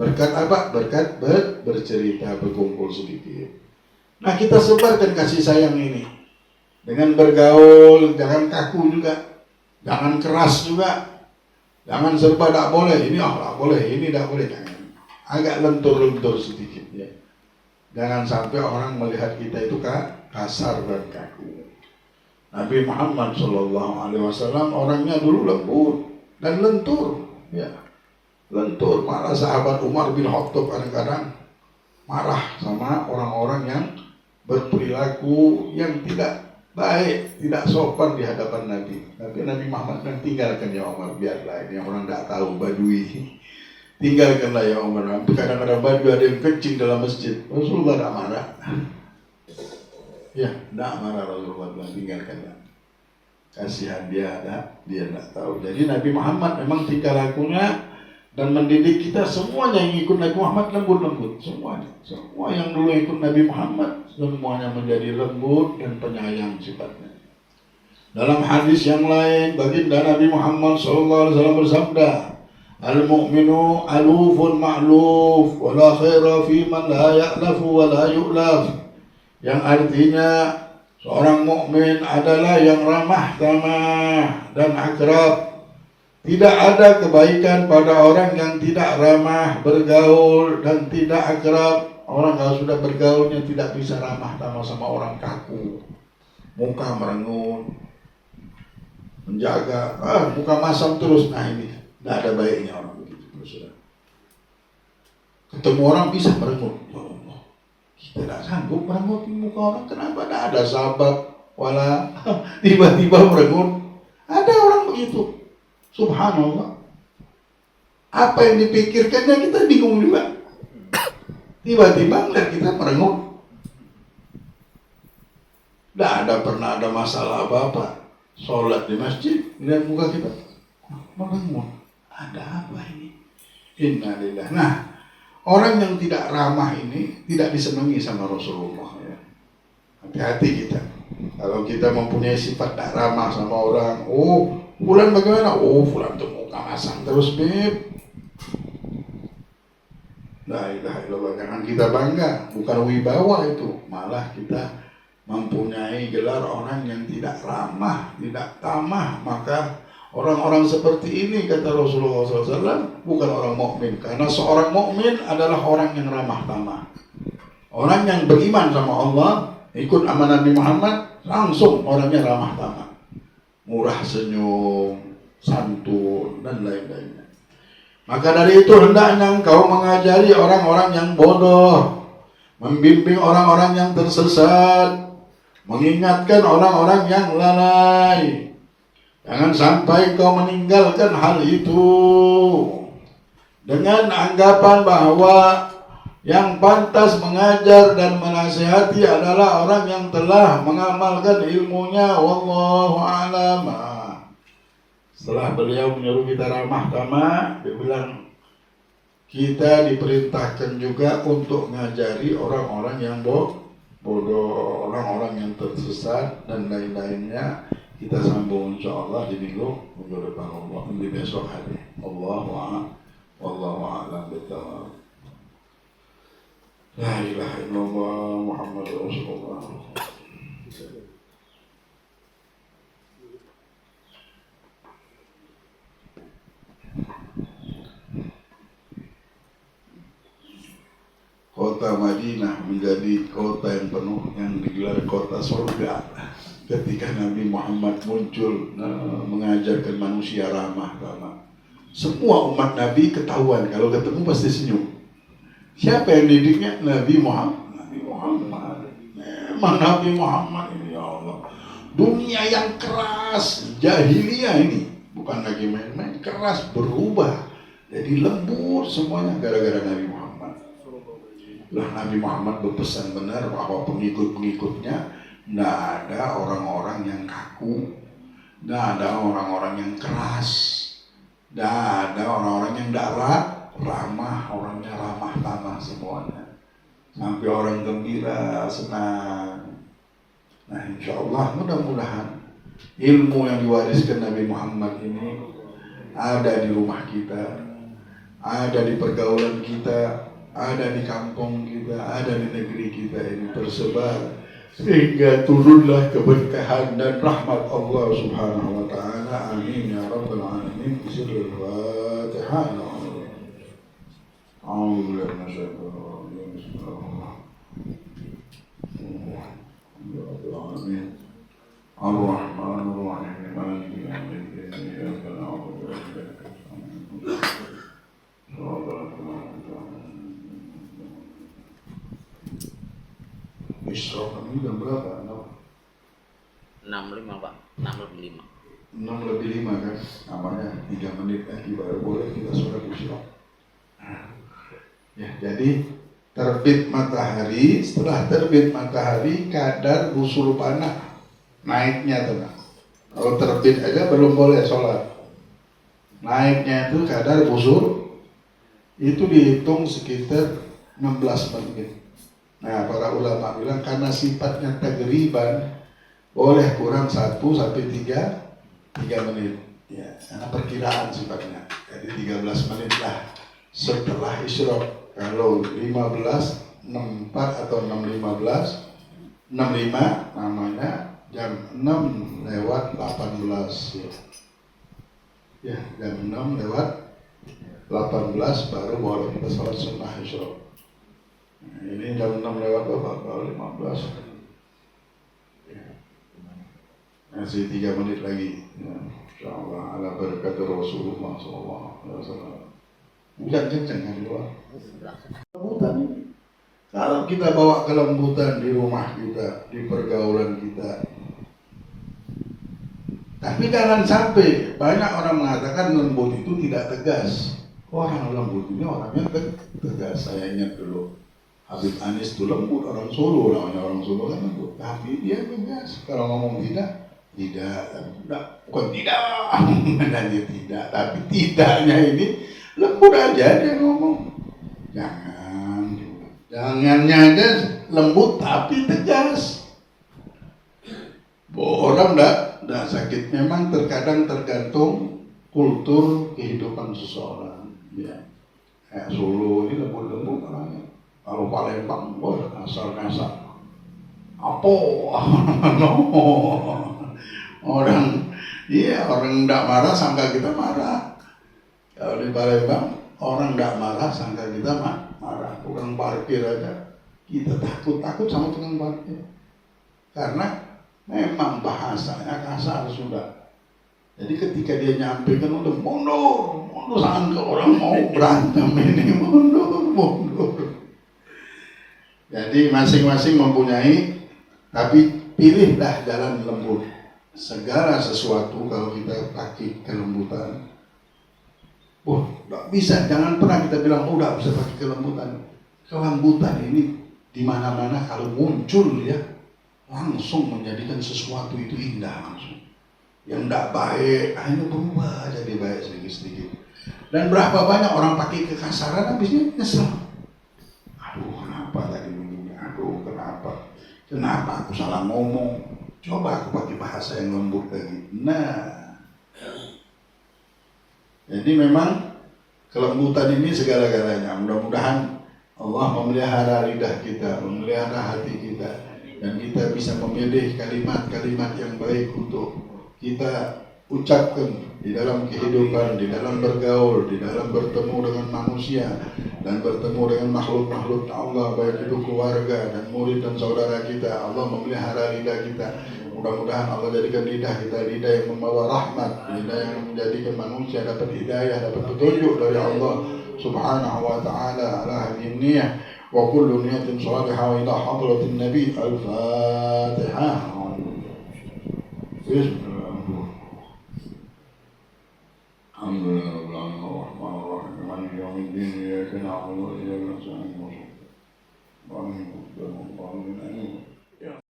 Berkat apa? Berkat bercerita, berkumpul sedikit. Nah, kita sebarkan kasih sayang ini dengan bergaul, jangan kaku juga, jangan keras juga, jangan serba tak boleh, ini tak boleh, ini tak boleh, jangan. Agak lentur-lentur sedikit ya. Jangan sampai orang melihat kita itu kasar dan kaku. Nabi Muhammad SAW orangnya dulu lembut dan lentur, ya, lentur. Malah sahabat Umar bin Khattab kadang-kadang marah sama orang-orang yang berperilaku yang tidak baik, tidak sopan di hadapan Nabi. Tapi Nabi Muhammad kan tinggalkan ya Umar, biarlah ini orang tidak tahu Badui. Tinggalkanlah ya Umar. Kadang-kadang Badui ada yang kencing dalam masjid, Rasulullah tidak marah. Ya, tidak marah Rasulullah bilang tinggalkanlah. Kasihan dia tidak tahu. Jadi Nabi Muhammad memang tingkah lakunya dan mendidik kita semuanya yang ikut Nabi Muhammad lembut-lembut. Semuanya. Semua yang dulu ikut Nabi Muhammad semuanya menjadi lembut dan penyayang sifatnya. Dalam hadis yang lain, baginda Nabi Muhammad SAW bersabda, "Al-mu'minu alufun ma'luf, wa la khaira fi man la ya'lafu wa la yu'laf." Yang artinya seorang mukmin adalah yang ramah tamah dan akrab. Tidak ada kebaikan pada orang yang tidak ramah, bergaul dan tidak akrab. Orang kalau sudah bergaulnya tidak bisa ramah tamah sama orang kaku, muka merengut, menjaga, muka masam terus. Nah ini tidak ada baiknya orang begitu. Ketemu orang bisa merengut. Kita tidak sanggup merengut muka orang. Kenapa? Tidak ada sabab, wala tiba-tiba merengut. Ada orang begitu. Subhanallah. Apa yang dipikirkannya kita bingung juga. Tiba-tiba melihat kita merengut. Tidak pernah ada masalah apa-apa. Sholat di masjid, lihat muka kita merengut. Ada apa ini? Innalillah. Nah, orang yang tidak ramah ini tidak disenangi sama Rasulullah ya. Hati-hati kita. Kalau kita mempunyai sifat tak ramah sama orang, fulan bagaimana? Fulan tuh muka masam terus beb. La ilaha illallah. Jangan kita bangga, bukan wibawa itu. Malah kita mempunyai gelar orang yang tidak ramah, tidak tamah. Maka orang-orang seperti ini kata Rasulullah SAW bukan orang mukmin. Karena seorang mukmin adalah orang yang ramah tamah. Orang yang beriman sama Allah, ikut amanah Nabi Muhammad, langsung orangnya ramah tamah, murah senyum, santun dan lain-lainnya. Maka dari itu hendaknya engkau mengajari orang-orang yang bodoh, membimbing orang-orang yang tersesat, mengingatkan orang-orang yang lalai. Jangan sampai kau meninggalkan hal itu dengan anggapan bahwa yang pantas mengajar dan menasihati adalah orang yang telah mengamalkan ilmunya. Wallahu a'lam. Setelah beliau menyuruh kita ramah tamah, dia bilang kita diperintahkan juga untuk ngajari orang-orang yang bodoh, orang-orang yang tersesat dan lain-lainnya. Kita sambung insyaallah di minggu depan Allah, di besok hari. Wallahu a'lam bishawab. La ilaha illallah Muhammadur Rasulullah. Kota Madinah menjadi kota yang penuh, yang digelar kota surga ketika Nabi Muhammad muncul mengajarkan manusia ramah tamah. Semua umat Nabi ketahuan kalau ketemu pasti senyum. Siapa yang didiknya? Nabi Muhammad. Memang Nabi Muhammad ini ya Allah. Dunia yang keras, jahiliyah ini bukan lagi main-main, keras berubah jadi lembut semuanya gara-gara Nabi Muhammad. Lah Nabi Muhammad berpesan benar bahwa pengikut-pengikutnya tidak ada orang-orang yang kaku, tidak ada orang-orang yang keras, tidak ada orang-orang yang tidak ramah, orangnya ramah tamah semuanya. Sampai orang gembira, senang. Nah insya Allah mudah-mudahan ilmu yang diwariskan Nabi Muhammad ini ada di rumah kita, ada di pergaulan kita, ada di kampung kita, ada di negeri kita ini tersebar, sehingga turunlah keberkahan dan rahmat Allah Subhanahu wa taala. Amin ya rabbal alamin. Bismillahirrahmanirrahim. A'udzubillahi minasyaitonir rajim. Bismillahirrahmanirrahim. Ar-Rahmanir Rahim. Maliki yaumiddin. Iyyaka na'budu wa iyyaka nasta'in. Isra kami jam berapa? 6.5 Pak, 6.5. 6:05 kan? Namanya 3 menit lagi baru boleh kita sholat isya. Ya, jadi terbit matahari, setelah terbit matahari kadar busur panah naiknya tenang. Kalau terbit aja belum boleh sholat. Naiknya itu kadar busur itu dihitung sekitar 16 menit. Nah, para ulama bilang karena sifatnya tagriban boleh kurang 1 sampai 3 menit. Ya, karena perkiraan sifatnya. Jadi 13 menit lah setelah isyraq. Kalau 15.64 atau 6.15, 65 namanya jam 6:18 ya. Ya, jam 6:18 baru boleh kita sholat sunnah isyraq. Nah, ini jam 6 lewat berapa? Baru 15. Ya. Masih 3 menit lagi. Ya, insyaallah ala barakat Rasulullah sallallahu alaihi wasallam. Bukan kenceng kan luar. Lembutan ini. Kalau kita bawa kelembutan di rumah kita, di pergaulan kita. Tapi jangan sampai banyak orang mengatakan lembut itu tidak tegas. Orang lembut ini orangnya tegas. Saya ingat dulu Habib Anis itu lembut, orang Solo, namanya orang Solo kan lembut. Tapi dia tegas. Kalau ngomong tidak, bukan tidak, dan dia tidak. Tapi tidaknya ini lembut aja dia ngomong. Jangannya aja lembut tapi tegas. Orang enggak sakit. Memang terkadang tergantung kultur kehidupan seseorang. Ya. Kayak Solo ini lembut-lembut orangnya. Kalau Palembang, kasar-kasar. Apa? No. Orang enggak marah sangka kita marah. Kalau di Palembang, orang enggak marah sangka kita marah. Tukang parkir aja kita takut sama tukang parkir. Karena memang bahasanya kasar sudah. Jadi ketika dia nyampe kan udah mundur sangka orang mau berantem ini, mundur. Jadi masing-masing mempunyai, tapi pilihlah jalan lembut. Segala sesuatu kalau kita pakai kelembutan, nggak bisa. Jangan pernah kita bilang, nggak bisa pakai kelembutan. Kelembutan ini di mana-mana kalau muncul ya, langsung menjadikan sesuatu itu indah langsung. Yang tidak baik, hanya berubah jadi baik sedikit-sedikit. Dan berapa banyak orang pakai kekasaran, habisnya nyesel. Aduh, kenapa tadi begini? Aduh, kenapa aku salah ngomong? Coba aku pakai bahasa yang lembut lagi. Nah, jadi memang kelembutan ini segala-galanya. Mudah-mudahan Allah memelihara lidah kita, memelihara hati kita, dan kita bisa memilih kalimat-kalimat yang baik untuk kita ucapkan di dalam kehidupan, di dalam bergaul, di dalam bertemu dengan manusia dan bertemu dengan makhluk-makhluk Allah, baik itu keluarga dan murid dan saudara kita. Allah memelihara lidah kita. Mudah-mudahan Allah jadikan lidah kita lidah yang membawa rahmat, lidah yang menjadikan manusia dapat hidayah, dapat petunjuk dari Allah Subhanahu wa ta'ala ala hadhihi niyyah wa kullu niyatin salihah wa ila hadratin nabi. Al-Fatihah. Alhamdulillahirrahmanirrahim. Maliki yaumiddin. Iyyaka na'budu wa iyyaka nasta'in.